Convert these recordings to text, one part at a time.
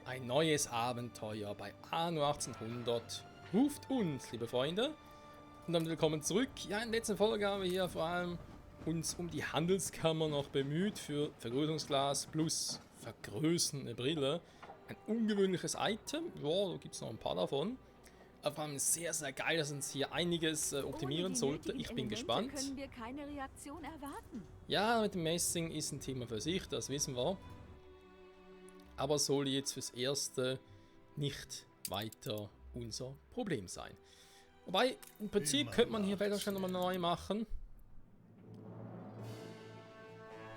Ein neues Abenteuer bei Anno 1800 ruft uns, liebe Freunde. Und dann willkommen zurück. Ja, in der letzten Folge haben wir hier vor allem uns um die Handelskammer noch bemüht für Vergrößerungsglas plus vergrößernde Brille. Ein ungewöhnliches Item. Ja, da gibt es noch ein paar davon. Aber vor allem sehr, sehr geil, dass uns hier einiges optimieren sollte. Ich bin gespannt. Können wir keine Reaktion erwarten? Ja, mit dem Messing ist ein Thema für sich, das wissen wir. Aber soll jetzt fürs Erste nicht weiter unser Problem sein. Wobei, im Prinzip könnte man hier vielleicht schon nochmal neu machen.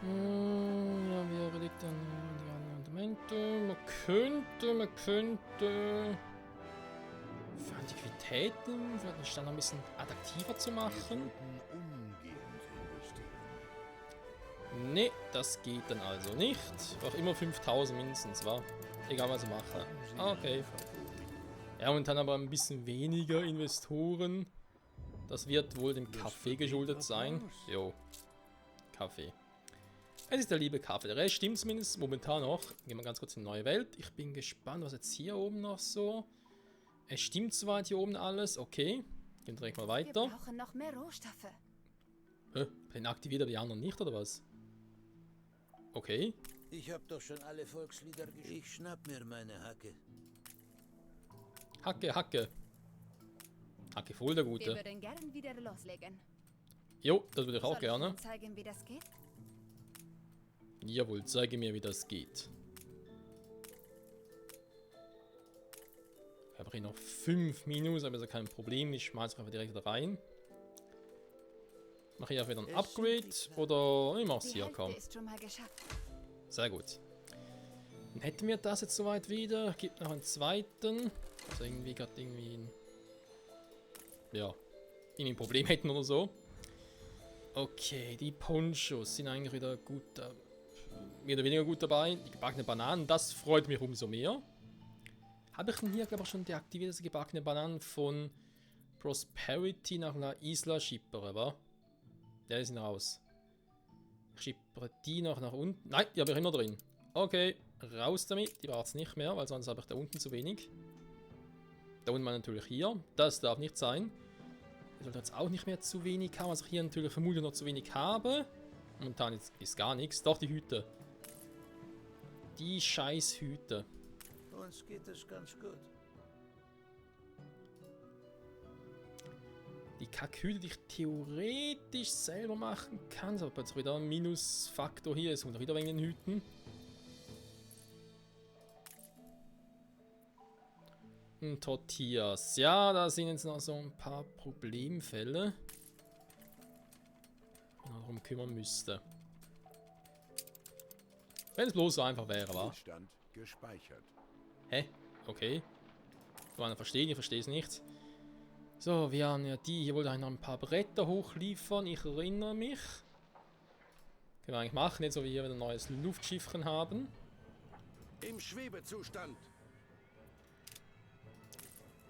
Ja, wie überlegt dann die Elemente? Man könnte für Antiquitäten, vielleicht den Stand ein bisschen attraktiver zu machen. Ne, das geht dann also nicht. Auch immer 5000 mindestens, war. Egal was ich mache. Okay. Ja, und dann aber ein bisschen weniger Investoren. Das wird wohl dem Kaffee geschuldet sein. Jo. Kaffee. Es ist der liebe Kaffee. Der Rest stimmt zumindest momentan noch. Gehen wir ganz kurz in die neue Welt. Ich bin gespannt, was jetzt hier oben noch so. Es stimmt soweit hier oben alles. Okay. Gehen wir direkt mal weiter. Wir brauchen noch mehr Rohstoffe. Den aktiviert er die anderen nicht, oder was? Okay. Ich hab doch schon alle Volkslieder geschrieben. Ich schnapp mir meine Hacke. Hacke, Hacke. Hacke voll der Wir Gute. würden gern wieder loslegen. Jo, das würde ich auch Soll gerne. Ihnen zeigen, wie das geht? Jawohl, zeige mir, wie das geht. Ich habe hier noch 5 Minus, aber ist ja kein Problem. Ich schmeiße einfach direkt rein. Mache ich auch wieder ein Upgrade oder ich mache es Die hier, Hälfte komm. ist schon mal geschafft. Sehr gut. Dann hätten wir das jetzt soweit wieder. Gibt noch einen zweiten. Also irgendwie gerade irgendwie ein... Ja, irgendwie ein Problem hätten oder so. Okay, die Ponchos sind eigentlich wieder gut, mehr oder weniger gut dabei. Die gebackenen Bananen, das freut mich umso mehr. Habe ich denn hier, glaube ich, schon deaktiviert, diese gebackene Bananen von Prosperity nach La Isla schippere, wa? Ja, die sind raus. Ich schippere die noch nach unten. Nein, die habe ich immer drin. Okay, raus damit. Die braucht es nicht mehr, weil sonst habe ich da unten zu wenig. Da unten mal natürlich hier. Das darf nicht sein. Ich sollte jetzt auch nicht mehr zu wenig haben, was ich hier natürlich vermutlich noch zu wenig habe. Momentan ist gar nichts. Doch, die Hüte. Die scheiß Hüte. Uns geht es ganz gut. Die Kackhüte, die ich theoretisch selber machen kann. Aber jetzt wieder ein Minusfaktor hier. Es kommt wieder wegen den Hüten. Tortillas. Ja, da sind jetzt noch so ein paar Problemfälle. Wenn man darum kümmern müsste. Wenn es bloß so einfach wäre, wa? Zustand gespeichert. Hä? Okay. Ich verstehe es nicht. So, wir haben ja die. Hier wollte ich noch ein paar Bretter hochliefern. Ich erinnere mich. Können wir eigentlich machen, jetzt so wie wir wieder ein neues Luftschiffchen haben. Im Schwebezustand.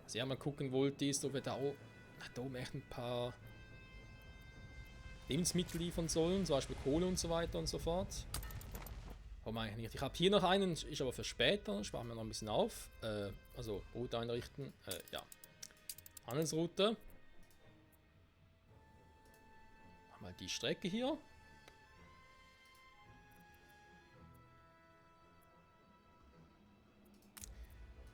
Was ich auch mal gucken wollte, ist, ob wir da oben echt ein paar Lebensmittel liefern sollen, zum Beispiel Kohle und so weiter und so fort. Warum eigentlich nicht? Ich habe hier noch einen, ist aber für später, sparen wir noch ein bisschen auf. Also Route einrichten, ja. Handelsroute. Mal die Strecke hier.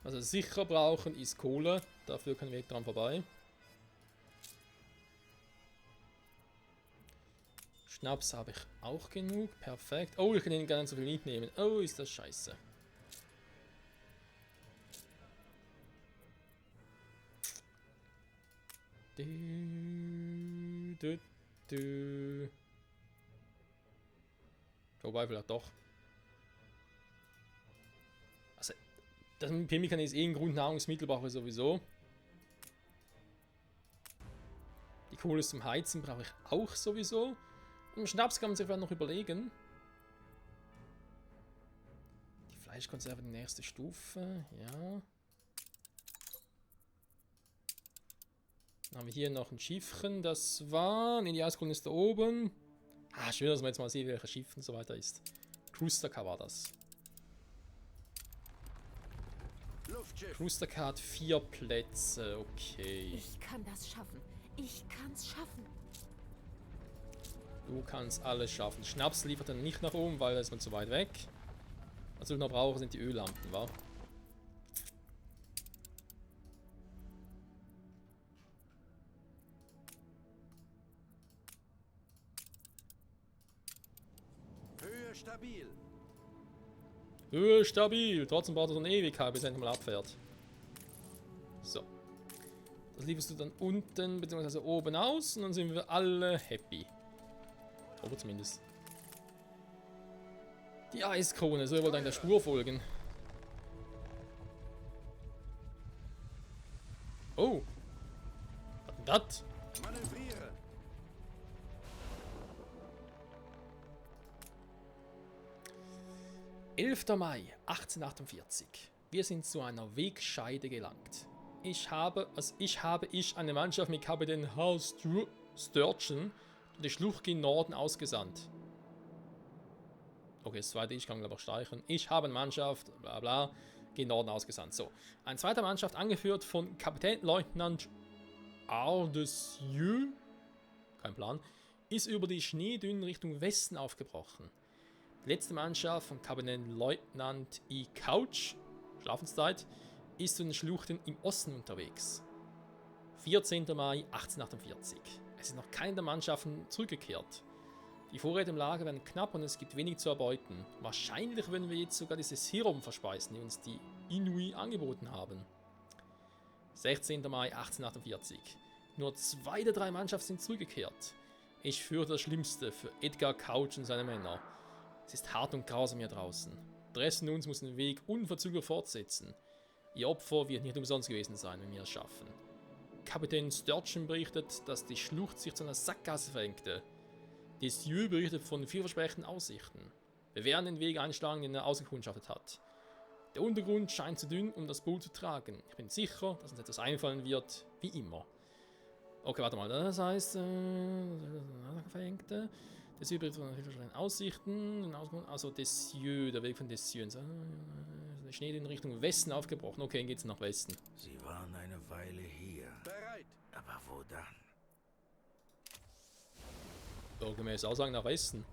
Was wir sicher brauchen, ist Kohle. Dafür können wir dran vorbei. Schnaps habe ich auch genug. Perfekt. Oh, ich kann ihn gar nicht so viel mitnehmen. Oh, ist das scheiße. Wobei, vielleicht doch. Also, das mit Pemmikan ist eh ein Grundnahrungsmittel, brauche ich sowieso. Die Kohle zum Heizen brauche ich auch sowieso. Und Schnaps kann man sich vielleicht noch überlegen. Die Fleischkonserve, die nächste Stufe, ja. Dann haben wir hier noch ein Schiffchen, das war... Ne, die Ausgrund ist da oben. Ah, schön, dass man jetzt mal sieht, welches Schiff und so weiter ist. Krustaka war das. Luftschiff. Cruister hat 4 Plätze, okay. Ich kann das schaffen. Ich kann's schaffen. Du kannst alles schaffen. Schnaps liefert dann nicht nach oben, weil er ist mal zu weit weg. Was wir noch brauchen, sind die Öllampen, wa? Höhe stabil. Höhe stabil. Trotzdem braucht er so eine Ewigkeit, bis er endlich mal abfährt. So. Das lieferst du dann unten bzw. oben aus und dann sind wir alle happy. Oder zumindest. Die Eiskrone, so ihr wollt an der Spur folgen. Oh. Was denn das? Manövriere. Mai 1848. Wir sind zu einer Wegscheide gelangt. Ich habe eine Mannschaft mit Kapitän Hal Sturgeon die Schlucht gen Norden ausgesandt. Okay, das zweite Ich kann glaube ich streichen. Ich habe eine Mannschaft, bla bla, gen Norden ausgesandt. So, eine zweite Mannschaft, angeführt von Kapitänleutnant Ardesieux, kein Plan, ist über die Schneedünen Richtung Westen aufgebrochen. Die letzte Mannschaft von Kapitänleutnant E. Couch, Schlafenszeit, ist zu den Schluchten im Osten unterwegs. 14. Mai 1848. Es ist noch keine der Mannschaften zurückgekehrt. Die Vorräte im Lager werden knapp und es gibt wenig zu erbeuten. Wahrscheinlich werden wir jetzt sogar dieses Serum verspeisen, die uns die Inui angeboten haben. 16. Mai 1848. Nur 2 der 3 Mannschaften sind zurückgekehrt. Ich fürchte das Schlimmste für Edgar Couch und seine Männer. Es ist hart und grausam hier draußen. Der Rest von uns muss den Weg unverzüglich fortsetzen. Ihr Opfer wird nicht umsonst gewesen sein, wenn wir es schaffen. Kapitän Sturgeon berichtet, dass die Schlucht sich zu einer Sackgasse verengte. Desieux berichtet von vielversprechenden Aussichten. Wir werden den Weg einschlagen, den er ausgekundschaftet hat. Der Untergrund scheint zu dünn, um das Boot zu tragen. Ich bin sicher, dass uns etwas einfallen wird, wie immer. Okay, warte mal, das heißt, verengte. Desieux berichtet von vielversprechenden Aussichten. Also Desieux, der Weg von Desieux. Der Schnee in Richtung Westen aufgebrochen. Okay, dann geht's nach Westen. Sie waren eine Weile hier. Bereit. Aber wo dann? Gemäß Aussagen nach Westen.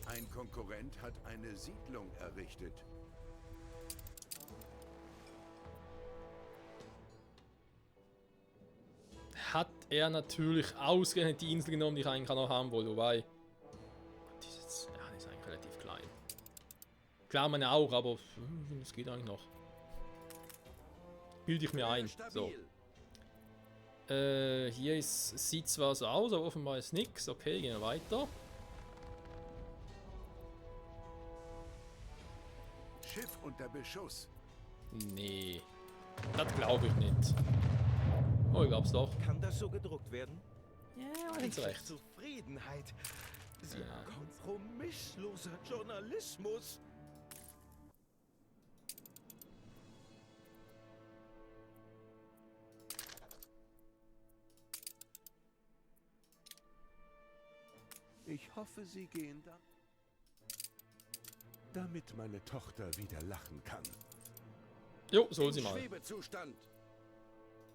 Ein Konkurrent hat eine Siedlung errichtet. Hat er natürlich ausgerechnet die Insel genommen, die ich eigentlich noch haben wollte. Wobei. Die ist eigentlich relativ klein. Klar, meine auch, aber das geht eigentlich noch. Bilde ich mir ein. So. Hier sieht zwar so aus, aber offenbar ist nichts. Okay, gehen wir weiter. Schiff unter Beschuss. Nee. Das glaube ich nicht. Oh, ich glaub's doch. Kann das so gedruckt werden? Ja, ganz recht. Zufriedenheit. So Ja. kompromissloser Journalismus. Ich hoffe, Sie gehen dann, damit meine Tochter wieder lachen kann. Jo, soll sie Im mal. Schwebezustand.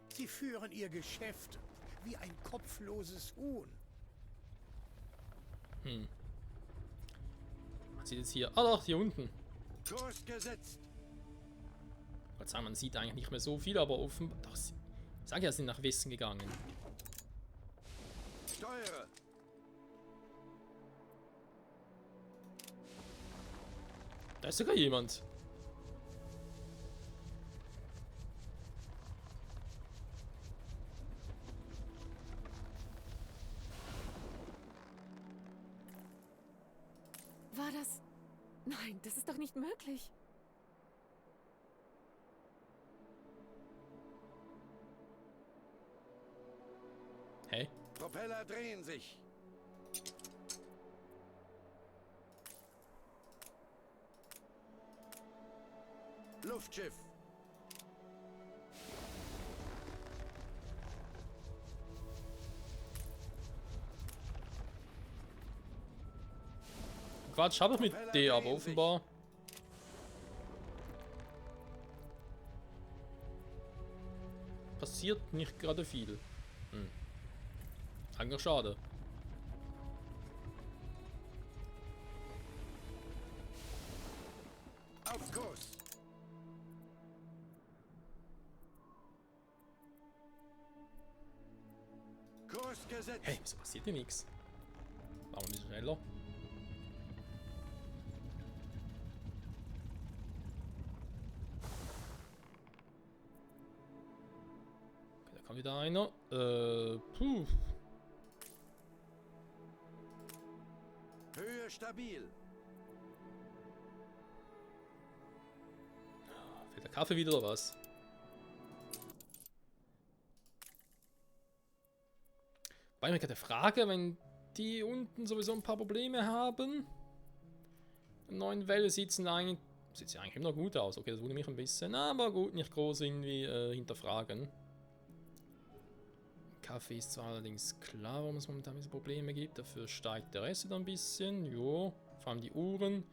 Sie führen ihr Geschäft wie ein kopfloses Huhn. Man sieht jetzt hier. Ah doch, hier unten. Kurs gesetzt. Ich wollte sagen, man sieht eigentlich nicht mehr so viel, aber offenbar. Doch, ich sage ja, sie sind nach Westen gegangen. Steuere. Da ist sogar jemand. War das... Nein, das ist doch nicht möglich. Hä? Propeller drehen sich. Luftschiff. Quatsch habe ich mit D, aber offenbar... passiert nicht gerade viel. Eigentlich schade. Auf Kurs. Kurs gesetzt. Hey, wieso passiert hier nichts? Machen wir ein bisschen schneller. Okay, da kommt wieder einer. Puh. Höhe stabil. Fehlt der Kaffee wieder oder was? Weil ich mir gerade frage, wenn die unten sowieso ein paar Probleme haben. Die neuen Wellen sieht ja eigentlich immer gut aus. Okay, das wurde mich ein bisschen, aber gut, nicht groß irgendwie hinterfragen. Kaffee ist zwar allerdings klar, warum es momentan diese Probleme gibt. Dafür steigt der Rest wieder ein bisschen. Jo, vor allem die Uhren,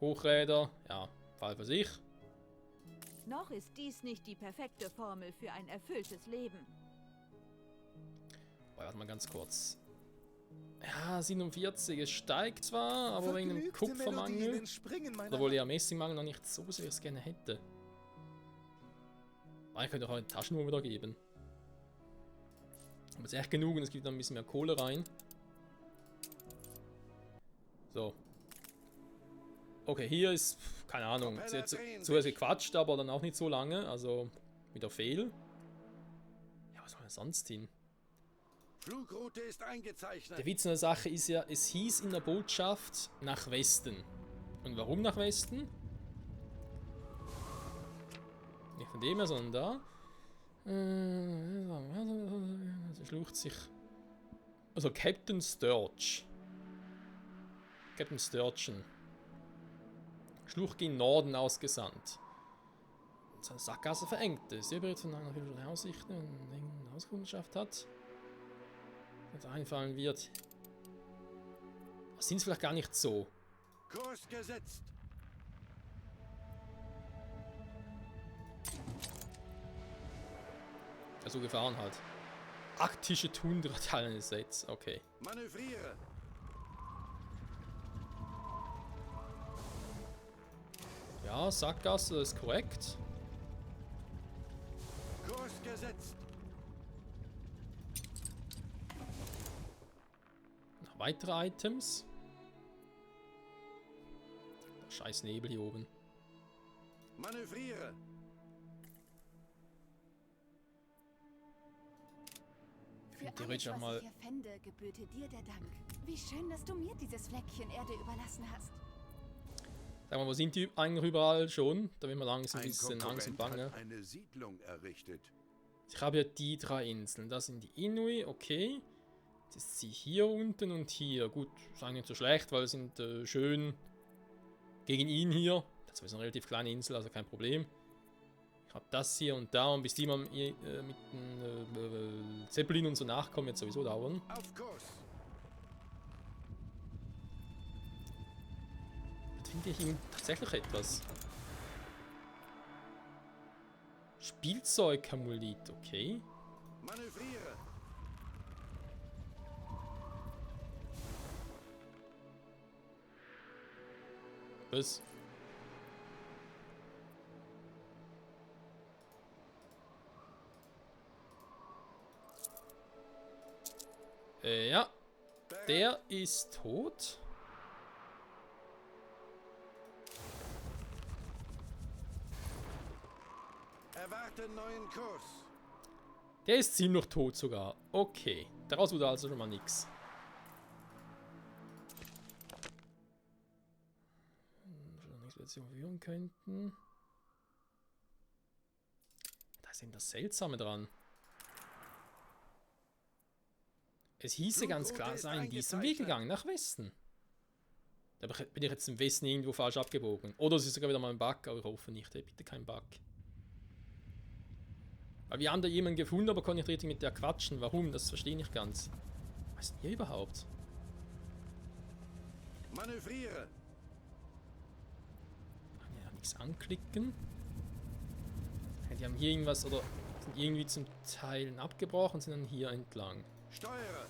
Hochräder, ja, Fall für sich. Noch ist dies nicht die perfekte Formel für ein erfülltes Leben. Warte mal ganz kurz. Ja, 47, es steigt zwar, aber wegen dem Kupfermangel, oder wohl eher Messingmangel, noch nicht so sehr, wie ich es gerne hätte. Aber ich könnte auch eine Taschenuhr wieder geben. Aber es ist echt genug und es gibt dann ein bisschen mehr Kohle rein. So. Okay, hier ist, keine Ahnung, ist jetzt zuerst gequatscht, aber dann auch nicht so lange, also wieder fehl. Ja, was soll denn sonst hin? Flugroute ist eingezeichnet. Der Witz an der Sache ist ja, es hieß in der Botschaft nach Westen. Und warum nach Westen? Nicht von dem her, sondern da. Sie schlucht sich. Also Captain Sturge. Captain Sturgeon. Schlucht gegen Norden ausgesandt. Seine Sackgasse verengte. Sie berät von einer filischen Aussichten und eine Auskundschaft hat. Jetzt einfallen wird. Sind es vielleicht gar nicht so. Kurs gesetzt. Also gefahren halt. Arktische Tundra-Teile Sets, okay. Manövriere. Ja, Sackgasse ist korrekt. Kurs gesetzt. Noch weitere Items. Der scheiß Nebel hier oben. Manövriere. Für alles, theoretisch auch was mal- ich hier fände, gebührte dir der Dank. Wie schön, dass du mir dieses Fleckchen Erde überlassen hast. Sag mal, wo sind die eigentlich überall schon? Da wird mir langsam ein Ein bisschen Angst und Konkurrent Bange. hat eine Siedlung errichtet. Ich habe ja die 3 Inseln. Das sind die Inui, okay. Jetzt ist sie hier unten und hier. Gut, ist eigentlich nicht so schlecht, weil es sind schön gegen ihn hier. Das ist eine relativ kleine Insel, also kein Problem. Ich habe das hier und da und bis die mal mit dem Zeppelin und so nachkommen, wird sowieso dauern. Auf Kurs. Finde ich ihm tatsächlich etwas. Spielzeug-Amulet, okay. Manövriere. Was? Ja, der ist tot. Erwarte neuen Kurs. Der ist ziemlich tot sogar. Okay, daraus wurde also schon mal nichts. Schon eine Expedition führen könnten. Da ist eben das Seltsame dran. Es hieße ganz klar, es sei in diesem Weg gegangen, nach Westen. Da bin ich jetzt im Westen irgendwo falsch abgebogen. Oder es ist sogar wieder mal ein Bug, aber ich hoffe nicht. Hey, bitte kein Bug. Weil wir haben da jemanden gefunden, aber konnte nicht richtig mit der quatschen. Warum? Das verstehe ich nicht ganz. Was ist denn hier überhaupt? Manövriere! Kann ja nichts anklicken. Die haben hier irgendwas oder sind irgendwie zum Teil abgebrochen und sind dann hier entlang. Steuere!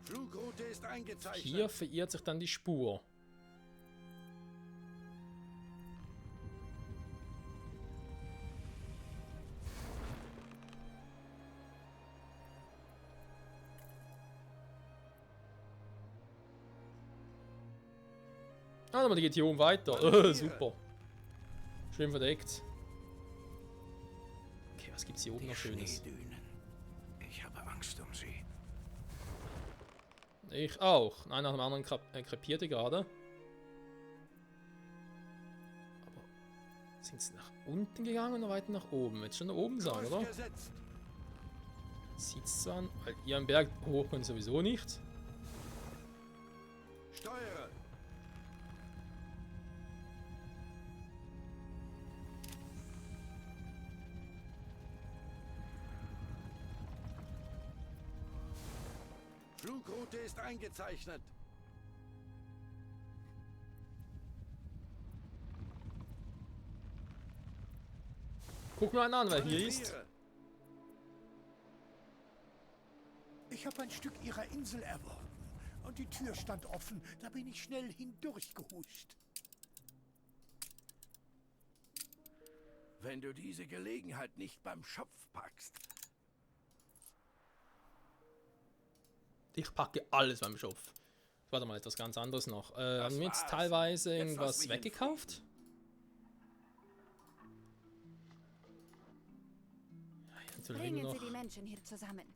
Flugroute ist eingezeichnet. Hier verirrt sich dann die Spur. Ah, aber die geht hier oben weiter. Super. Schön verdeckt. Okay, was gibt's hier oben noch Schönes? Schneedünen. Ich habe Angst um sie. Ich auch. Einer nach dem anderen krepierte gerade. Aber sind sie nach unten gegangen oder weiter nach oben? Jetzt schon nach oben sein, Kurs oder? gesetzt. Sieht's so an, weil ihr am Berg hoch können sowieso nicht. Steuere! Flugroute ist eingezeichnet. Guck mal einen an, wer hier ist. Manövriere! Ich habe ein Stück ihrer Insel erworben. Und die Tür stand offen. Da bin ich schnell hindurchgehuscht. Wenn du diese Gelegenheit nicht beim Schopf packst. Ich packe alles beim Schopf. Warte mal, etwas ganz anderes noch. Haben wir jetzt war's. teilweise Jetzt irgendwas lass mich in weggekauft? Ja, natürlich Bringen immer Sie die noch, Menschen hier zusammen.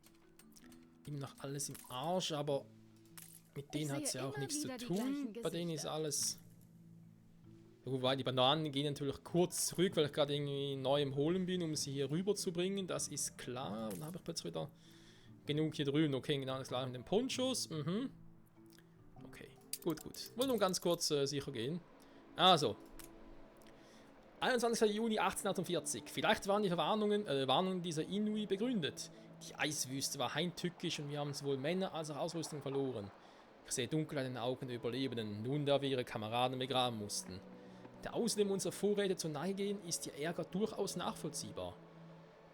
immer noch alles im Arsch, aber mit denen hat es sehe ja auch immer nichts zu wieder die tun. gleichen Bei denen ist Gesichter. alles... Wobei die Bananen gehen natürlich kurz zurück, weil ich gerade irgendwie neu im Holen bin, um sie hier rüber zu bringen. Das ist klar. Und dann habe ich plötzlich wieder genug hier drüben. Okay, genau das gleiche mit den Ponchos. Mhm. Okay, gut, gut. Wollen nur ganz kurz sicher gehen. Also. 21. Juni 1848. Vielleicht waren die Warnungen dieser Inui begründet. Die Eiswüste war heimtückisch und wir haben sowohl Männer als auch Ausrüstung verloren. Ich sehe Dunkelheit in den Augen der Überlebenden, nun da wir ihre Kameraden begraben mussten. Der Ausleben unserer Vorräte zu nahe gehen, ist ihr Ärger durchaus nachvollziehbar.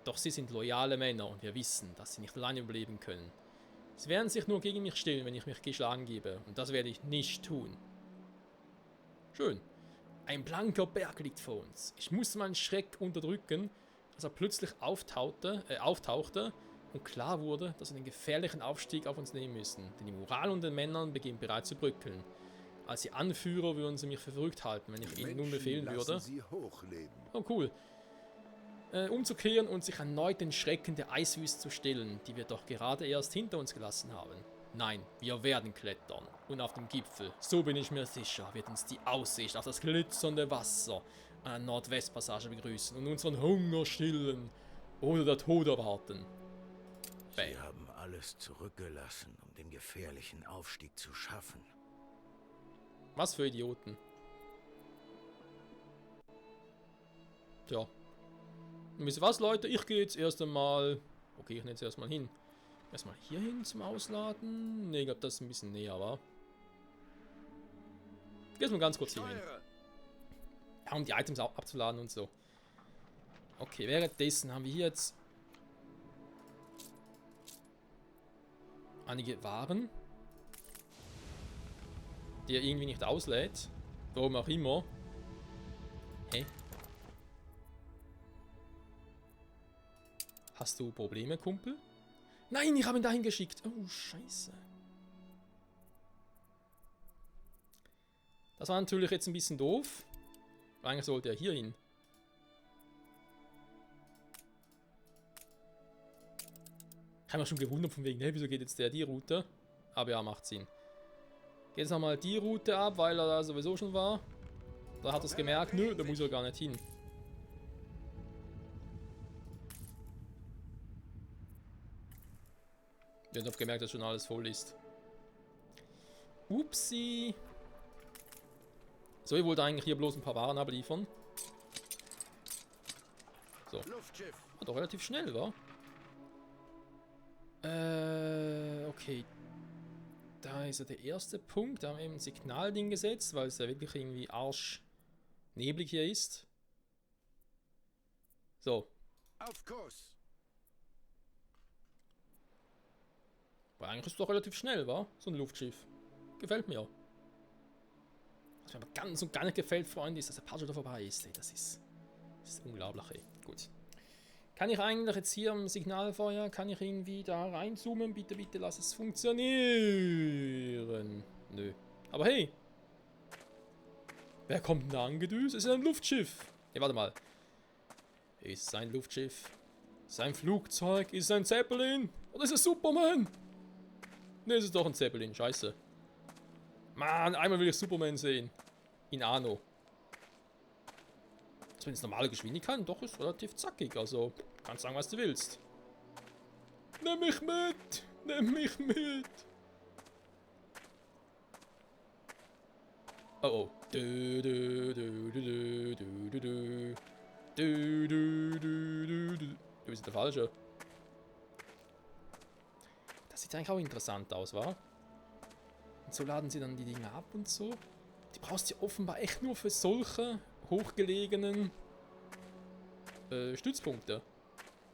Doch sie sind loyale Männer und wir wissen, dass sie nicht alleine überleben können. Sie werden sich nur gegen mich stellen, wenn ich mich geschlagen gebe, und das werde ich nicht tun. Schön. Ein blanker Berg liegt vor uns. Ich musste meinen Schreck unterdrücken, als er plötzlich auftauchte und klar wurde, dass wir den gefährlichen Aufstieg auf uns nehmen müssen, denn die Moral unter den Männern beginnt bereits zu bröckeln. Als die Anführer würden sie mich für verrückt halten, wenn ich ihnen nun befehlen würde. Sie hochleben. Oh cool. Umzukehren und sich erneut den Schrecken der Eiswüste zu stellen, die wir doch gerade erst hinter uns gelassen haben. Nein, wir werden klettern. Und auf dem Gipfel, so bin ich mir sicher, wird uns die Aussicht auf das glitzernde Wasser an der Nordwestpassage begrüßen und unseren Hunger stillen oder der Tod erwarten. Sie haben alles zurückgelassen, um den gefährlichen Aufstieg zu schaffen. Was für Idioten. Tja. Und wisst ihr was, Leute? Ich gehe jetzt erst einmal... Okay, ich nehme jetzt erstmal hin. Erstmal hier hin zum Ausladen. Ne, ich glaube, das ist ein bisschen näher, war. Geh jetzt mal ganz kurz hier hin. Steuere! Ja, um die Items abzuladen und so. Okay, währenddessen haben wir hier jetzt... einige Waren, die er irgendwie nicht auslädt. Warum auch immer. Hä? Hast du Probleme, Kumpel? Nein, ich habe ihn dahin geschickt. Oh, scheiße. Das war natürlich jetzt ein bisschen doof. Eigentlich sollte er hier hin. Ich habe mich schon gewundert von wegen, hey, wieso geht jetzt der die Route? Aber ja, macht Sinn. Geht jetzt nochmal die Route ab, weil er da sowieso schon war. Da hat er es gemerkt, nö, da muss er gar nicht hin. Ich habe gemerkt, dass schon alles voll ist. Upsi. So, ich wollte eigentlich hier bloß ein paar Waren abliefern. So. Luftschiff. War doch relativ schnell, wa? Okay. Da ist ja der erste Punkt. Da haben wir eben ein Signalding gesetzt, weil es ja wirklich irgendwie arschneblig hier ist. So. Auf Kurs. Aber eigentlich ist es doch relativ schnell, wa? So ein Luftschiff. Gefällt mir. Was mir aber ganz und gar nicht gefällt, Freunde, ist, dass der Part schon da vorbei ist. Ey, das ist unglaublich, ey. Gut. Kann ich eigentlich jetzt hier am Signalfeuer, kann ich irgendwie da reinzoomen? Bitte, bitte lass es funktionieren. Nö. Aber hey. Wer kommt denn da angedüst? Es ist ein Luftschiff. Hey, warte mal. Ist es ein Luftschiff? Ist es ein Flugzeug? Ist es ein Zeppelin? Oder ist es Superman? Ne, es ist doch ein Zeppelin. Scheiße. Mann, einmal will ich Superman sehen. In Anno. Also wenn es normale Geschwindigkeit doch ist relativ zackig. Also kannst sagen, was du willst. Nimm mich mit! Nimm mich mit! Oh oh. Du, du, du, du, du, du, du, du. Du, du, du, du, du. Du bist der Falsche. Das sieht eigentlich auch interessant aus, wa? Und so laden sie dann die Dinge ab und so. Die brauchst du offenbar echt nur für solche hochgelegenen Stützpunkte.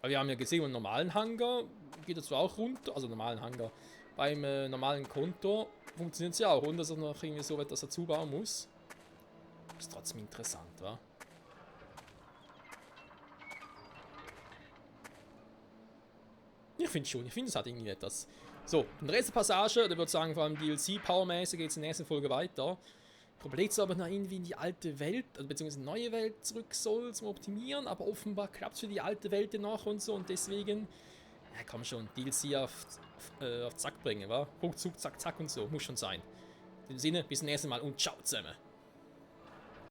Weil wir haben ja gesehen, beim normalen Hangar geht das zwar auch runter, also normalen Hangar. Beim normalen Konto funktioniert es ja auch, ohne dass er noch irgendwie so etwas dazu bauen muss. Ist trotzdem interessant, wa? Ich finde schon, ich finde es hat irgendwie etwas. So, die nächste Passage, da würde ich sagen, vor allem DLC-Powermäßig geht es in der nächsten Folge weiter. Ich überlege es aber noch irgendwie in die alte Welt, also beziehungsweise neue Welt zurück soll zum Optimieren, aber offenbar klappt es für die alte Welt noch und so und deswegen, ja komm schon, DLC auf Zack bringen, wa? Ruckzuck, zack, zack und so, muss schon sein. In dem Sinne, bis zum nächsten Mal und ciao zusammen.